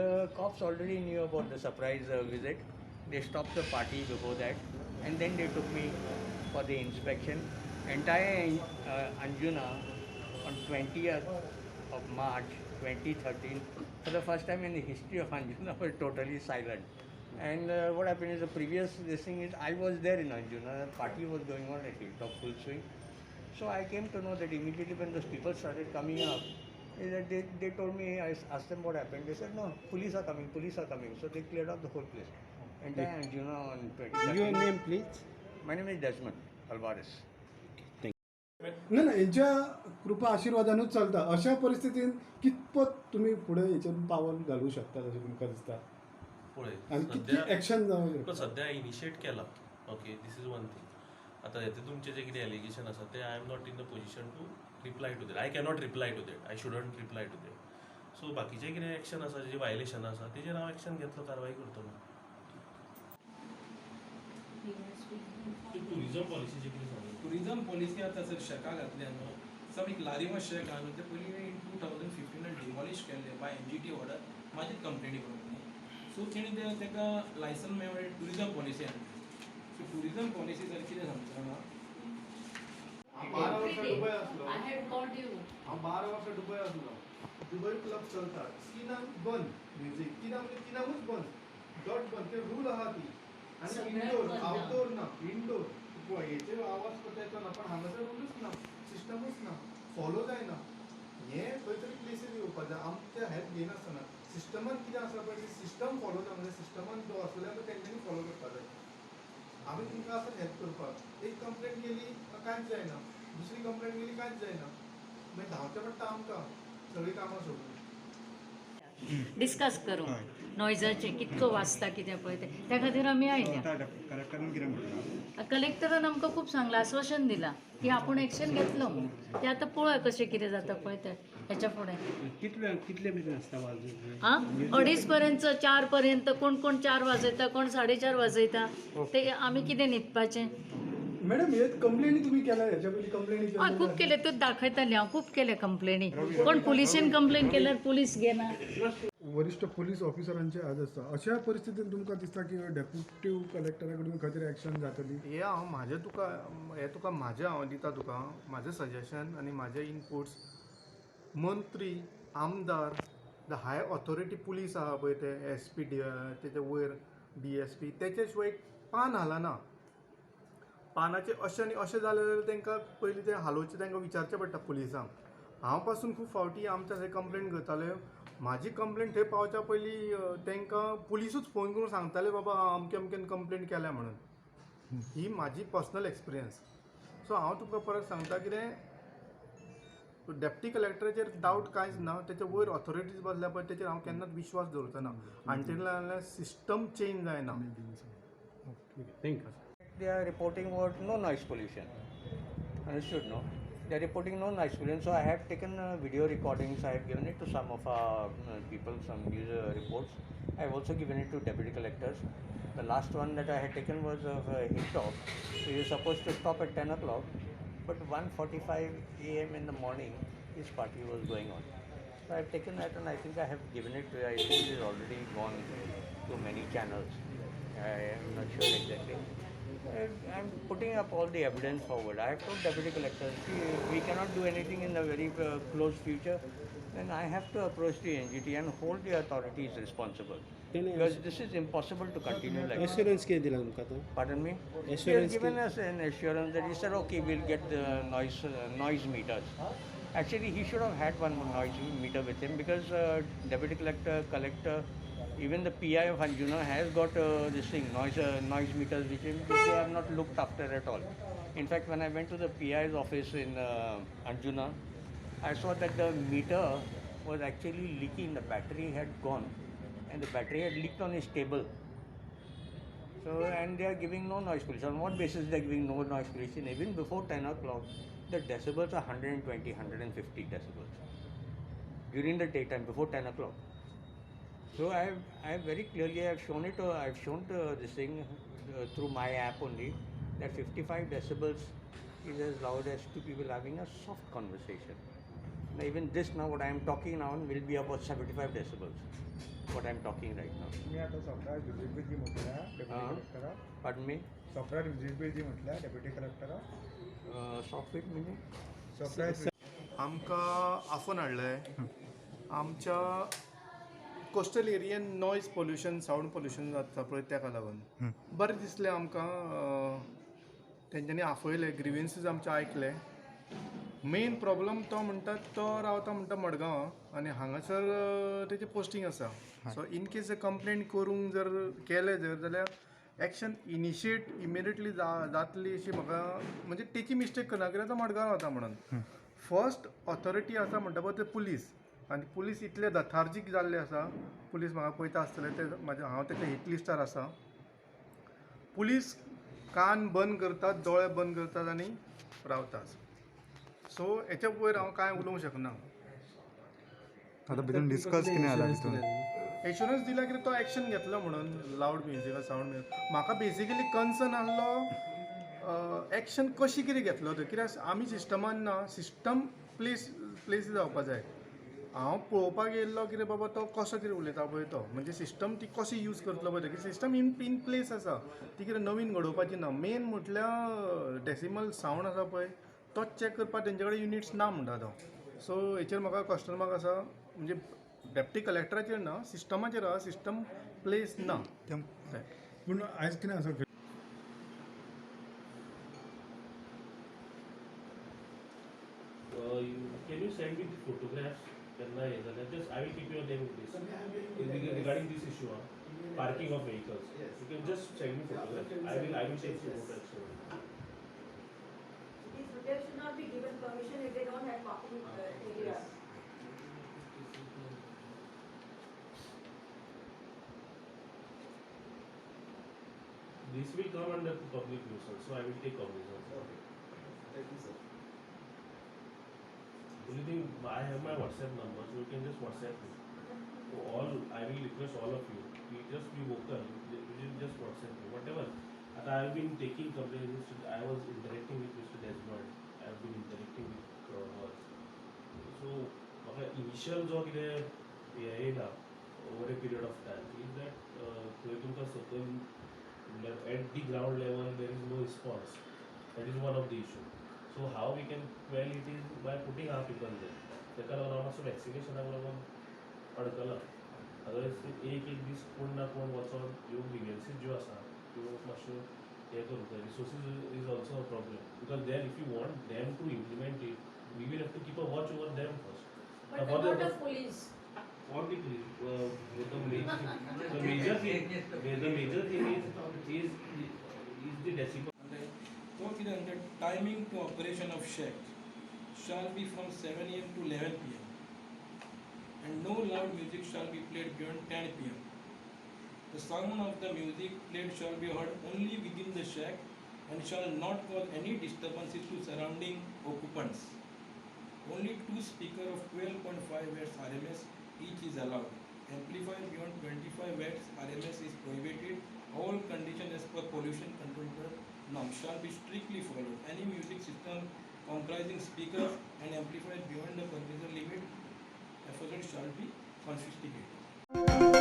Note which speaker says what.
Speaker 1: the cops already knew about the surprise visit. They stopped the party before that, and then they took me for the inspection. Entire Anjuna on 20th of March 2013, for the first time in the history of Anjuna, was totally silent. And what happened is the previous this thing is I was there in Anjuna, the party was going on at Hilltop full swing. So I came to know that immediately when those people started coming up, is that they told me, I asked them what happened. They said, no, police are coming, police are coming. So they cleared out the whole place. Entire Anjuna on 2013.
Speaker 2: Your name, please.
Speaker 1: My name is Desmond Alvarez.
Speaker 3: नाही नाही, यांच्या कृपा आशीर्वादानच चालता. अशा परिस्थितीत कितपत तुम्ही पुढे याच्यातून पावल घालू शकता असं तुमका दिसता आणि किती ऍक्शन जावं
Speaker 4: पण सध्या इनिशिएट केला. Okay, this is one thing. आता येते तुमचे जे कितें एलिगेशन आसा ते I am not in the position to reply to that. I cannot reply to that. I shouldn't reply to that. So बाकीचे कितें एक्शन आसा, जे वायलेशन आसा तेजेर हांव एक्शन घेतलो, कारवाई करतलो. टुरिजम पॉलिसीचे कितें सांगू?
Speaker 5: टुरिजम पॉलिसी आतां सर शेका घातल्या न्हू. सम एक लारीमा शेक आहा न्हू, ते पयलीं इन 2015 डिमॉलिश केल्ले बाय NGT ऑर्डर म्हाजेच कंप्लेनी करून. सो तेणी तेका लायसन मेळ्ळे टुरिजम पॉलिसी हाडली. सो टुरिजम पॉलिसी जर कितें सांगता
Speaker 3: हांव 12 वर्सां दुबय आसलो.
Speaker 6: I had called you.
Speaker 3: हांव 12 वर्सां दुबय आसलो. दुबय क्लब चलता, तिनांक बंद म्युझिक, तिनांकूच बंद, डॉट बंद. ते रूल आहा ती. आनी
Speaker 6: सगळ्याक
Speaker 3: इंडोर,
Speaker 6: बंद.
Speaker 3: आउटडोर ना, इंडोर. हेचे आवाज करता येतो ना, पण हांगासर रूलच ना, सिस्टमूच ना, फॉलो जायना. हे खंय तरी प्लेसीर येवपाक जाय. आमचे हेल्प घेयनासतना सिस्टमान कितें आसा पळय, सिस्टम फॉलो जावंक जाय. सिस्टमान जो आसल्यार तेंच्यांनी फॉलो करपाक जाय. आमी तुमकां आसा हेल्प करपाक. एक कंप्लेंट केली कांयच जायना, दुसरी कंप्लेंट केली कांयच जायना. मागीर धांवचें पडटा आमकां सगळीं कामां सोडून.
Speaker 6: डिस्कस करूं नॉयजाचें कितको वाजता कितें पळय तें, त्या खातीर आमी आयल्या. कलेक्टरान आमकां खूब सांगलां, आश्वासन दिलां की आपूण एक्शन घेतलो म्हणून. ते आतां पळय कशें कितें जाता पळय तें हेच्या फुडें.
Speaker 2: कितले मेरेन आसता वाजोवप?
Speaker 6: आं 2:30 पर्यंत, 4 पर्यंत, कोण 4 वाजयता, कोण 4:30 वाजयता. ते आमी कितें न्हिदपाचें?
Speaker 3: मॅडम हे कंप्लेनी तुम्ही केल्या, ह्याच्या पयलीं कंप्लेनी
Speaker 6: हय खूब केले, तूच दाखयताली हांव. खूब केले कंप्लेनी. कोण पुलिशेन कंप्लेन केल्यार पुलीस घेना.
Speaker 3: वरिष्ठ पोलीस ऑफिसरांचे आज आसता. अशा परिस्थितीत तुमकां दिसता की डेप्युटी कलेक्टरा कडून खंय तरी एक्शन जातली?
Speaker 7: हे हांव म्हाजें तुका म्हाजें हांव दिता तुका म्हाजें सजेशन आनी म्हाजे इनपुट्स. मंत्री, आमदार, द हाय ऑथॉरिटी पुलीस आहा पळय ते SP, तेचे वयर DSP, तेचे शिवाय पान हालना. पानाचे अशें आनी अशें जालें जाल्यार तांकां पयलीं तें हालोवचें, तांकां विचारचें पडटा पुलिसांक. हांव पासून खूब फावटी आमच्या थंय कंप्लेंट करताले. म्हाजी कंप्लेंट थंय पावच्या पयलीं तांकां पुलिसूच फोन करून सांगताले बाबा अमकेन अमकेन कंप्लेंट केल्या म्हणून. ही म्हाजी पर्सनल एक्सपिरियन्स. सो हांव तुका परत सांगता कितें, डेप्टी कलेक्टराचेर डावट कांयच ना. तेचे वयर ऑथॉरिटीज बसल्या पळय तेचेर हांव केन्नाच विश्वास दवरचो ना अंटील सिस्टम चेंज जायना.
Speaker 2: Thank you.
Speaker 1: They are reporting about no noise pollution. Understood, no? They are reporting no noise pollution. So I have taken video recordings. I have given it to some of our people, some news reports. I have also given it to deputy collectors. The last one that I had taken was of Hilltop. So he was supposed to stop at 10 o'clock, but 1:45 a.m. in the morning, his party was going on. So I have taken that and I think I have given it. I think it is already gone to many channels. I am not sure exactly. I'm putting up all the evidence forward. I have told deputy collectors, we cannot do anything in the very close future. Then I have to approach the NGT and hold the authorities responsible. Because this is impossible to continue like this.
Speaker 2: Assurance कितें दिला तुमकां तो?
Speaker 1: Pardon me? He has
Speaker 2: Assurance
Speaker 1: given us an assurance that he said, okay, we'll get the noise meters. Actually, he should have had one noise meter with him because deputy collector, even the PI of Anjuna has got this thing, noise meters, which they have not looked after at all. In fact, when I went to the PI's office in Anjuna, I saw that the meter was actually leaking. The battery had gone, and the battery had leaked on his table. So, and they are giving no noise pollution. On what basis they are giving no noise pollution? Even before 10 o'clock, the decibels are 120, 150 decibels. During the daytime, before 10 o'clock. So I have very clearly, I have shown this thing through my app only, that 55 decibels is as loud as two people having a soft conversation. Now, even this now, what I am talking now will be about 75 decibels. What I am talking right now.
Speaker 8: तुम्ही आता software visibility म्हटल्या deputy कलेक्टरा
Speaker 1: Pardon me?
Speaker 8: Software visibility म्हटल्या deputy कलेक्टरा
Speaker 1: Software meaning?
Speaker 8: Software
Speaker 7: आमकां आफोन हाडलें आमच्या कोस्टल एरियेन नॉयज पोल्युशन सावंड पोल्युशन जाता पळय ताका लागून बरें दिसलें आमकां तेंच्यांनी आफयले ग्रिवियन्सीस आमचे आयकले मेन प्रॉब्लम तो म्हणटा तो रावता म्हणटा मडगांव आनी हांगासर तेजें पोस्टींग आसा सो इन केस कंप्लेंट करूंक जर केलें जर जाल्यार एक्शन इनिशिएट इमिडिएटली जातली अशी म्हाका म्हणजे तेची मिस्टेक करना कित्याक तो मडगांव रावता म्हणून फर्स्ट ऑथॉरिटी आसा म्हणटा पळय ते पुलीस आनी पुलीस इतले दथार्जीक जाल्ले आसा पुलीस म्हाका पळयता आसतले ते हांव तेच्या हिट लिस्टार आसा पुलीस कान बंद करतात दोळे बंद करतात आनी रावतात सो हेच्या वयर हांव कांय उलोवंक शकना
Speaker 8: आता भितर डिस्कस कितें जाला भितर
Speaker 7: एश्युरन्स दिला की तो एक्शन घेतलो म्हणून लावड म्युजीक सावंड म्युजीक म्हाका बेसिकली कन्सर्न आसलो एक्शन कशी कितें घेतलो तो कित्याक आमी सिस्टमान ना सिस्टम प्लेस जावपा जाय हांव पळोवपाक येयल्लो कितें बाबा तो कसो कितें उलयता पळय तो म्हणजे सिस्टम ती कशी यूज करतलो पळय की सिस्टम इन प्लेस आसा ती कितें नवीन घडोवपाची ना मेन म्हटल्यार डेसिमल सावंड आसा पळय तोच चॅक करपाक तेंचे कडेन युनिट्स ना म्हणटा तो सो हेचेर म्हाका क्वेश्चन मार्क आसा म्हणजे डेप्टी कलेक्टराचेर ना सिस्टमाचेर आसा सिस्टम प्लेस ना
Speaker 8: पूण आयज कितें आसा
Speaker 4: Can you send me the photographs? Just I will keep your name in this. Regarding this issue, parking of vehicles. You can just send me photographs. I will take photographs.
Speaker 9: These hotels should not be given permission if they don't have parking areas.
Speaker 4: This will come under public nuisance, so I will take cognizance.
Speaker 3: Thank you, sir.
Speaker 4: Only thing, I have my WhatsApp number, so you can just WhatsApp me. So I will request all of you, just be vocal, you will just WhatsApp me, whatever. And I have been taking complaints, I was interacting with Mr. Desmond, I have been interacting with her. So, initial जो कितें येयला over a period of time is that थंय तुमकां सकयल at the ground level there is no response. That is one of the issue. So how we can quell it is by putting our people there. ताका लागून हांव मातसो वॅक्सिनेशनाक लागून अडकला. Otherwise एक दीस कोण ना कोण वचोन ह्यो ग्रिवियन्सीस ज्यो आसा त्यो मातश्यो हें करूंक जाय. Resources is also a problem because then if you want them to implement it, we will have to keep a watch over them first.
Speaker 6: But what about police?
Speaker 4: For the police, the major thing is the decibel.
Speaker 5: तो कितें म्हणटा timing to operation of shake shall be from 7 AM to 11 PM and no loud music shall be played beyond 10 PM. The sound of the music played shall be heard only within the shack and shall not cause any disturbances to surrounding occupants. Only 2 speakers of 12.5 watts RMS each is allowed. Amplifier beyond 25 watts RMS is prohibited. All conditions as per pollution control norms shall be strictly followed. Any music system comprising speakers and amplifiers beyond the permissible limit, efforts shall be confiscated.